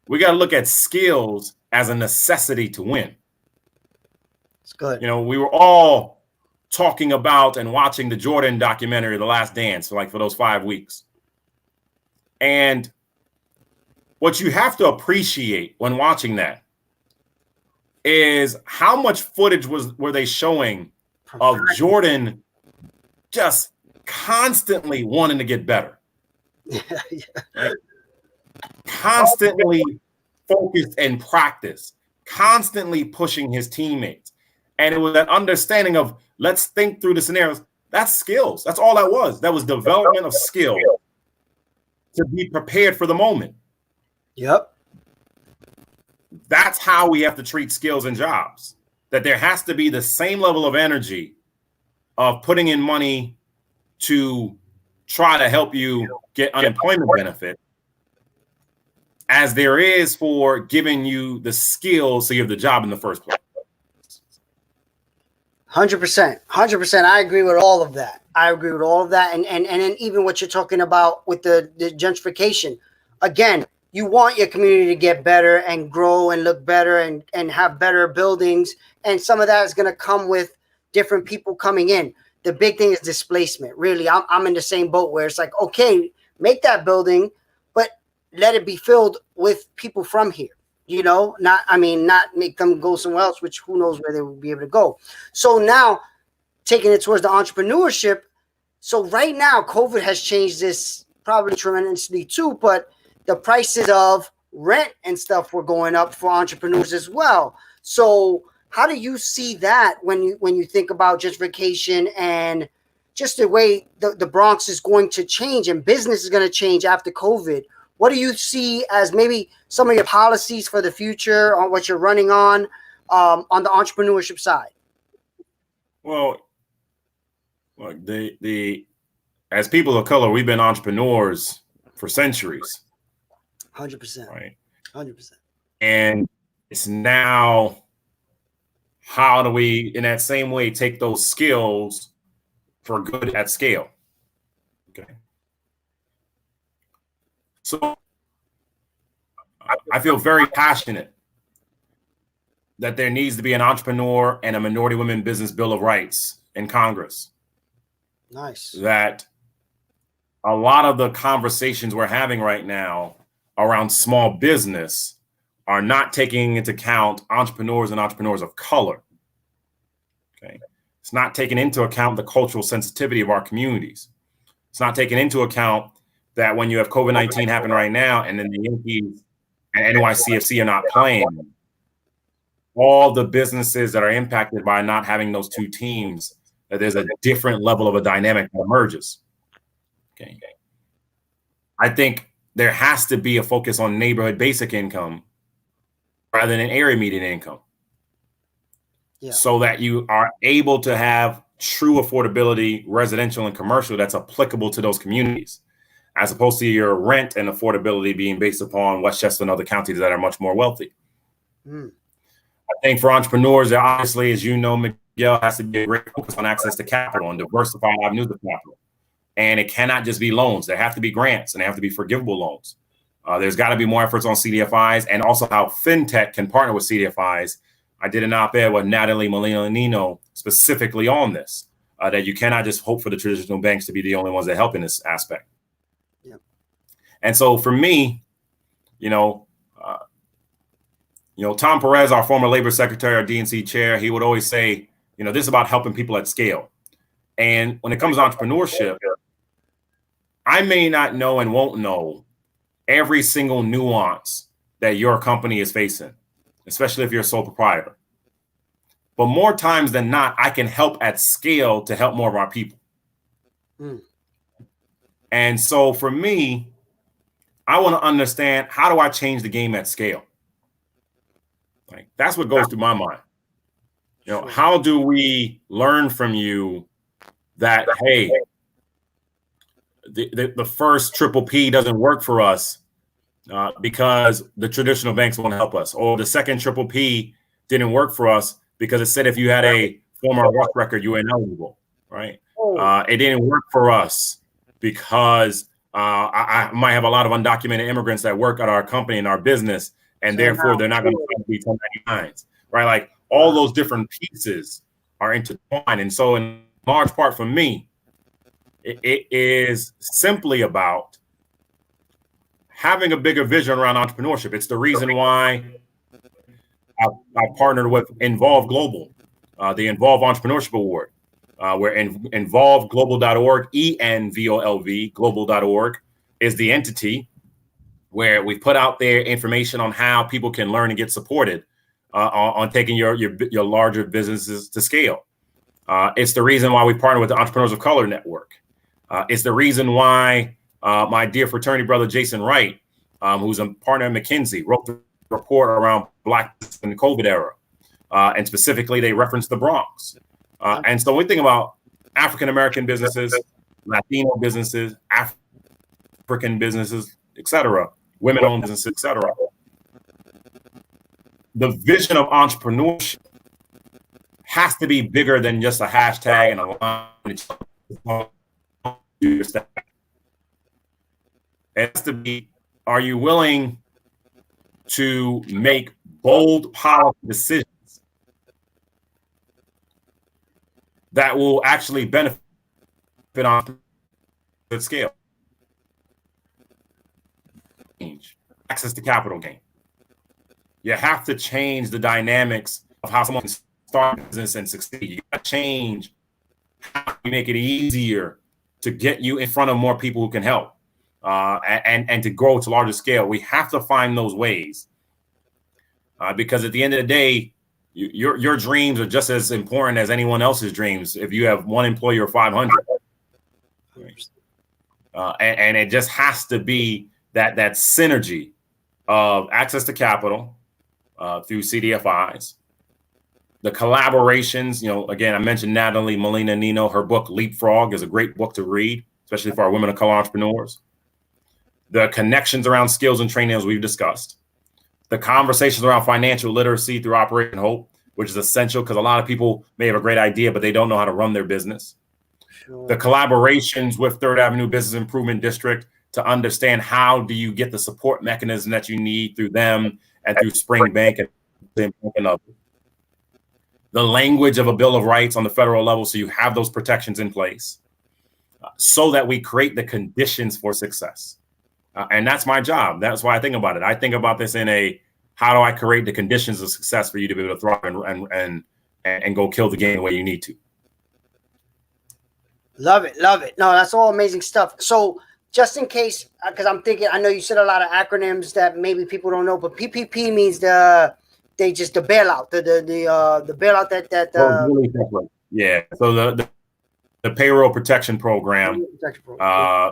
Speaker 2: We got to look at skills as a necessity to win.
Speaker 1: It's good.
Speaker 2: We were all talking about and watching the Jordan documentary, The Last Dance, for those 5 weeks. And what you have to appreciate when watching that is how much footage were they showing of Jordan just constantly wanting to get better. Right? Constantly focused and practice, constantly pushing his teammates. And it was that understanding of, let's think through the scenarios. That's skills. That's all that was. That was development of skill to be prepared for the moment.
Speaker 1: Yep.
Speaker 2: That's how we have to treat skills and jobs. That there has to be the same level of energy of putting in money to try to help you get unemployment benefit as there is for giving you the skills so you have the job in the first place.
Speaker 1: 100%. 100%. I agree with all of that. And then even what you're talking about with the gentrification. Again, you want your community to get better and grow and look better and have better buildings. And some of that is going to come with different people coming in. The big thing is displacement. Really, I'm in the same boat where it's like, okay, make that building, but let it be filled with people from here. Not make them go somewhere else, which who knows where they will be able to go. So now taking it towards the entrepreneurship. So right now, COVID has changed this probably tremendously too, but the prices of rent and stuff were going up for entrepreneurs as well. So how do you see that when you think about gentrification and just the way the Bronx is going to change and business is going to change after COVID? What do you see as maybe some of your policies for the future on what you're running on the entrepreneurship side?
Speaker 2: Well, look, as people of color, we've been entrepreneurs for centuries.
Speaker 1: 100%.
Speaker 2: Right.
Speaker 1: 100%.
Speaker 2: And it's now, how do we, in that same way, take those skills for good at scale? Okay. So I feel very passionate that there needs to be an entrepreneur and a minority women business bill of rights in Congress.
Speaker 1: Nice.
Speaker 2: That a lot of the conversations we're having right now around small business are not taking into account entrepreneurs and entrepreneurs of color. Okay. It's not taking into account the cultural sensitivity of our communities. It's not taking into account that when you have COVID-19 happen right now, and then the Yankees and NYCFC are not playing, all the businesses that are impacted by not having those two teams, that there's a different level of a dynamic that emerges. Okay. I think there has to be a focus on neighborhood basic income rather than area median income. Yeah. So that you are able to have true affordability, residential and commercial, that's applicable to those communities, as opposed to your rent and affordability being based upon Westchester and other counties that are much more wealthy. I think for entrepreneurs, obviously, as you know, Miguel, has to be a great focus on access to capital and diversified avenues of capital. And it cannot just be loans. There have to be grants and they have to be forgivable loans. There's got to be more efforts on CDFIs and also how fintech can partner with CDFIs. I did an op-ed with Natalie Molina specifically on this, that you cannot just hope for the traditional banks to be the only ones that help in this aspect. Yeah. And so for me, Tom Perez, our former labor secretary, our DNC chair, he would always say, this is about helping people at scale. And when it comes to entrepreneurship, I may not know and won't know every single nuance that your company is facing, especially if you're a sole proprietor. But more times than not, I can help at scale to help more of our people. And so for me, I want to understand, how do I change the game at scale? Like, that's what goes through my mind. How do we learn from you that, hey, the first triple P doesn't work for us because the traditional banks won't help us, or the second triple P didn't work for us because it said if you had a former work record, you were ineligible, right? It didn't work for us because I might have a lot of undocumented immigrants that work at our company and our business, and therefore they're not going to be 1099s, right? Like, all those different pieces are intertwined. And so in large part for me, it is simply about having a bigger vision around entrepreneurship. It's the reason why I partnered with Involve Global, the Involve Entrepreneurship Award. We're involveglobal.org, ENVOLV, global.org is the entity where we put out there information on how people can learn and get supported on taking your larger businesses to scale. It's the reason why we partner with the Entrepreneurs of Color Network. It's the reason why my dear fraternity brother, Jason Wright, who's a partner at McKinsey, wrote the report around Black in the COVID era. And specifically, they referenced the Bronx. And so when we think about African-American businesses, Latino businesses, African businesses, et cetera, women-owned businesses, et cetera, the vision of entrepreneurship has to be bigger than just a hashtag and a line. It has to be, are you willing to make bold policy decisions that will actually benefit on good scale. Access to capital gain. You have to change the dynamics of how someone can start a business and succeed. You got to change how you make it easier to get you in front of more people who can help, and to grow to larger scale. We have to find those ways, because at the end of the day, your dreams are just as important as anyone else's dreams. If you have one employee or 500, and it just has to be that synergy of access to capital through CDFIs, the collaborations. Again, I mentioned Natalie Molina Nino. Her book Leapfrog is a great book to read, especially for our women of color entrepreneurs. The connections around skills and training, as we've discussed. The conversations around financial literacy through Operation Hope, which is essential because a lot of people may have a great idea, but they don't know how to run their business. Sure. The collaborations with Third Avenue Business Improvement District to understand how do you get the support mechanism that you need through them and through Spring Bank and others. The language of a Bill of Rights on the federal level, so you have those protections in place, so that we create the conditions for success. And that's my job. That's why I think about it. I think about this in how do I create the conditions of success for you to be able to thrive and go kill the game the way you need to.
Speaker 1: Love it. No, that's all amazing stuff. So just in case, because I'm thinking, I know you said a lot of acronyms that maybe people don't know, but PPP means the bailout, the bailout that
Speaker 2: yeah. So the payroll protection program,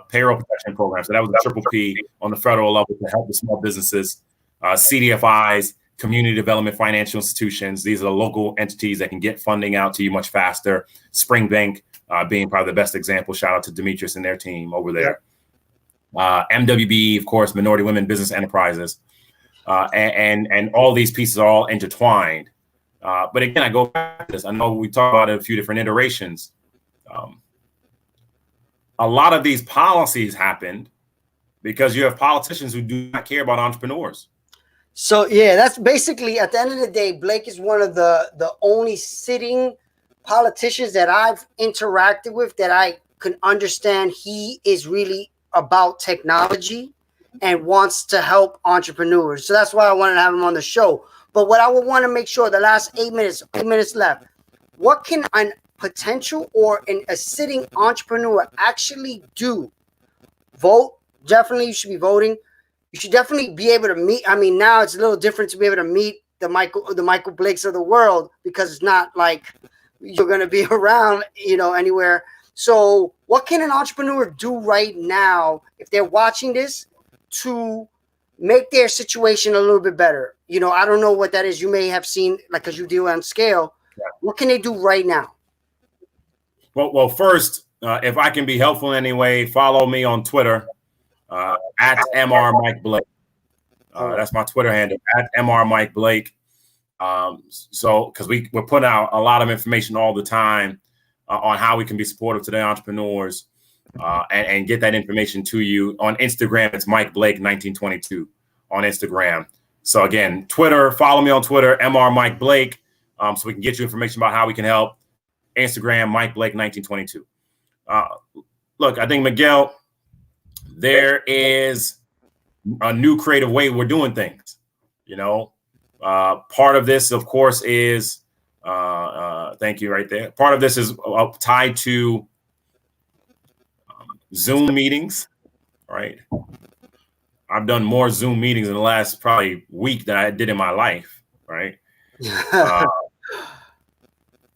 Speaker 2: payroll protection program. So that was the triple P on the federal level to help the small businesses, CDFIs, community development financial institutions. These are the local entities that can get funding out to you much faster. Spring Bank being probably the best example. Shout out to Demetrius and their team over there. MWB, of course, Minority Women Business Enterprises. And all these pieces are all intertwined. But again, I go back to this. I know we talked about it a few different iterations. A lot of these policies happened because you have politicians who do not care about entrepreneurs.
Speaker 1: So yeah, that's basically, at the end of the day, Blake is one of the only sitting politicians that I've interacted with that I can understand he is really about technology and wants to help entrepreneurs. So that's why I wanted to have him on the show. But what I would want to make sure, the last 8 minutes left, what can a potential or a sitting entrepreneur actually do? Vote. Definitely you should be voting. You should definitely be able to meet. I mean, now it's a little different to be able to meet the Michael Blakes of the world, because it's not like you're going to be around, anywhere. So what can an entrepreneur do right now if they're watching this to make their situation a little bit better? I don't know what that is. You may have seen, because you deal on scale. Yeah. What can they do right now?
Speaker 2: Well, first, if I can be helpful in any way, follow me on Twitter at Mr. Mike Blake. That's my Twitter handle, at Mr. Mike Blake. So because we're putting out a lot of information all the time on how we can be supportive to the entrepreneurs, and get that information to you. On Instagram, it's Mike Blake 1922 on Instagram. So again, Twitter, follow me on Twitter, Mr. Mike Blake, so we can get you information about how we can help. Instagram, Mike Blake 1922. Look, I think, Miguel, there is a new creative way we're doing things. Part of this, of course, is thank you right there. Part of this is tied to Zoom meetings, right? I've done more Zoom meetings in the last probably week than I did in my life, right?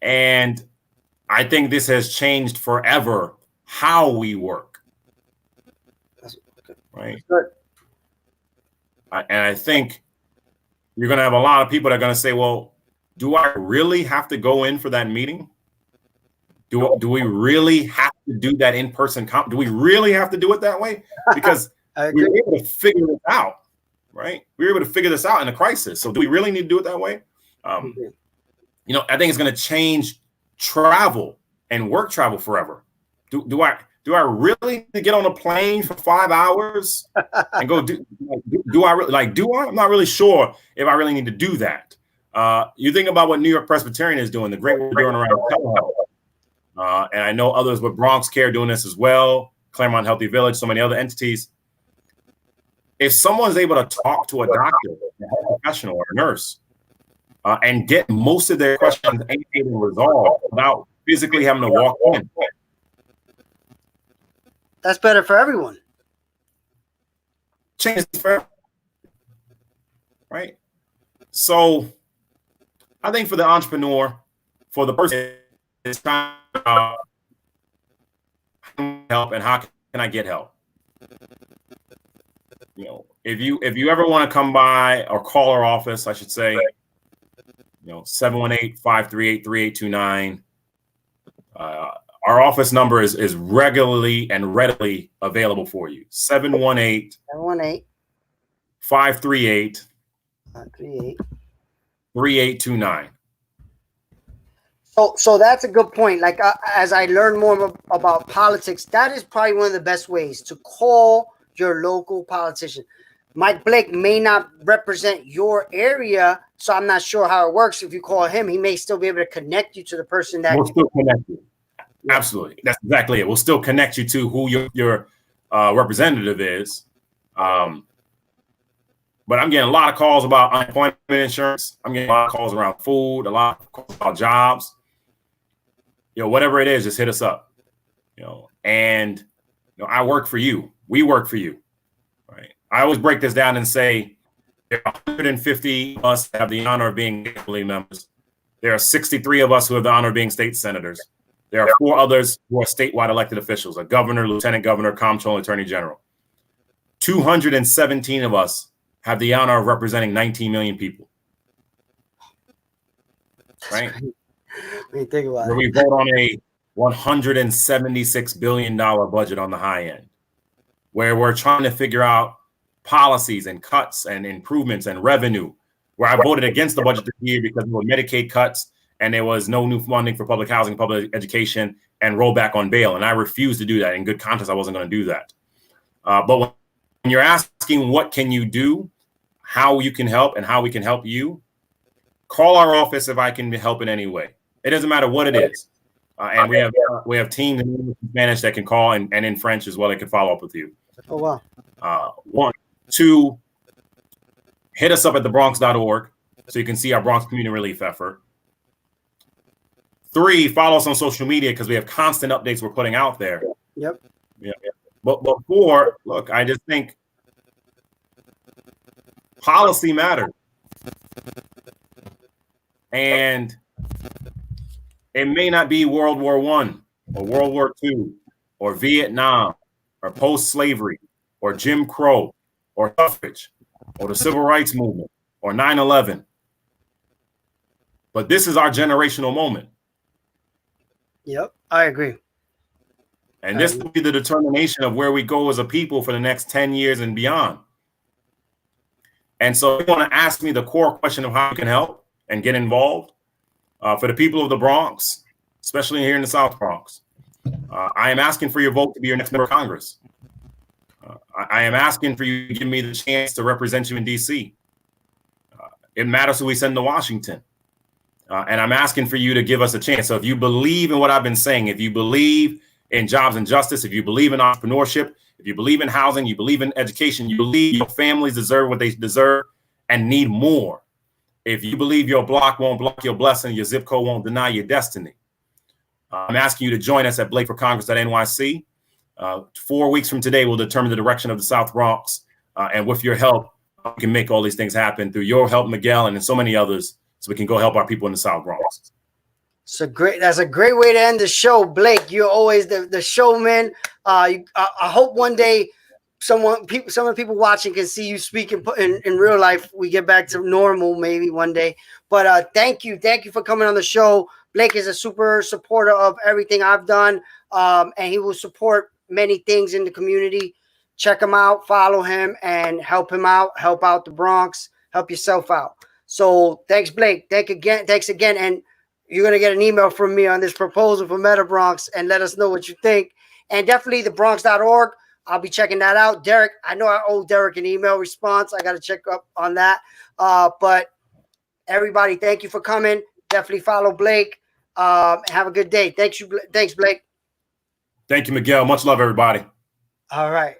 Speaker 2: And I think this has changed forever how we work, right? And I think you're going to have a lot of people that are going to say, well, do I really have to go in for that meeting? Do we really have to do that in-person? Do we really have to do it that way? Because we were able to figure this out, right? We were able to figure this out in a crisis. So do we really need to do it that way? I think it's going to change travel and work travel forever. Do I really need to get on a plane for 5 hours and go do I really I'm not really sure if I really need to do that. You think about what New York Presbyterian is doing, the great work they're doing around telehealth. And I know others with Bronx Care doing this as well, Claremont Healthy Village, so many other entities. If someone's able to talk to a doctor, a health professional, or a nurse, and get most of their questions answered and resolved without physically having to walk in,
Speaker 1: that's better for everyone.
Speaker 2: Changes for everyone, right? So I think for the entrepreneur, for the person, it's trying to help and how can I get help? You know, if you ever want to come by or call our office, I should say, 718-538-3829. Our office number is regularly and readily available for you. 718-538 3829.
Speaker 1: So that's a good point. Like as I learn more about politics, that is probably one of the best ways to call your local politician. Mike Blake may not represent your area, so I'm not sure how it works. If you call him, he may still be able to connect you to the person that.
Speaker 2: We'll still connect you. Absolutely, that's exactly it. We'll still connect you to who your representative is. But I'm getting a lot of calls about unemployment insurance. I'm getting a lot of calls around food, a lot of calls about jobs. Whatever it is, just hit us up. And I work for you. We work for you. Right. I always break this down and say there are 150 of us that have the honor of being assembly members. There are 63 of us who have the honor of being state senators. There are 4 others who are statewide elected officials: a governor, lieutenant governor, comptroller, attorney general. 217 of us have the honor of representing 19 million people. Right?
Speaker 1: When you think about
Speaker 2: Where we vote on a $176 billion budget on the high end, where we're trying to figure out policies and cuts and improvements and revenue, where I voted against the budget this year because there were Medicaid cuts and there was no new funding for public housing, public education, and rollback on bail. And I refused to do that. In good conscience, I wasn't going to do that. But when you're asking what can you do, how you can help, and how we can help you, call our office if I can help in any way. It doesn't matter what it is. And we have teams in Spanish that can call and in French as well. They can follow up with you.
Speaker 1: Oh, wow.
Speaker 2: 1, 2, hit us up at thebronx.org so you can see our Bronx community relief effort. 3, follow us on social media because we have constant updates we're putting out there.
Speaker 1: Yep.
Speaker 2: Yeah. But 4, look, I just think policy matters. And it may not be World War I or World War II or Vietnam or post-slavery or Jim Crow or suffrage or the Civil Rights Movement or 9/11. But this is our generational moment.
Speaker 1: Yep, I agree.
Speaker 2: And this will be the determination of where we go as a people for the next 10 years and beyond. And so if you want to ask me the core question of how you can help and get involved, for the people of the Bronx, especially here in the South Bronx, I am asking for your vote to be your next member of Congress. I am asking for you to give me the chance to represent you in D.C. It matters who we send to Washington. And I'm asking for you to give us a chance. So if you believe in what I've been saying, if you believe in jobs and justice, if you believe in entrepreneurship, if you believe in housing, you believe in education, you believe your families deserve what they deserve and need more. If you believe your block won't block your blessing, your zip code won't deny your destiny, I'm asking you to join us at BlakeForCongress.nyc. 4 weeks from today, we'll determine the direction of the South Bronx. And with your help, we can make all these things happen through your help, Miguel, and so many others, so we can go help our people in the South Bronx. That's
Speaker 1: a great way to end the show, Blake. You're always the showman. I hope one day some of the people watching can see you speak in real life. We get back to normal maybe one day. But thank you for coming on the show. Blake is a super supporter of everything I've done, and he will support many things in the community. Check him out, follow him, and help him out. Help out the Bronx. Help yourself out. So thanks, Blake. Thanks again. And you're going to get an email from me on this proposal for Meta Bronx and let us know what you think. And definitely thebronx.org. I'll be checking that out. Derek, I know I owe Derek an email response. I got to check up on that. But everybody, thank you for coming. Definitely follow Blake. Have a good day. Thanks, Blake.
Speaker 2: Thank you, Miguel. Much love, everybody.
Speaker 1: All right.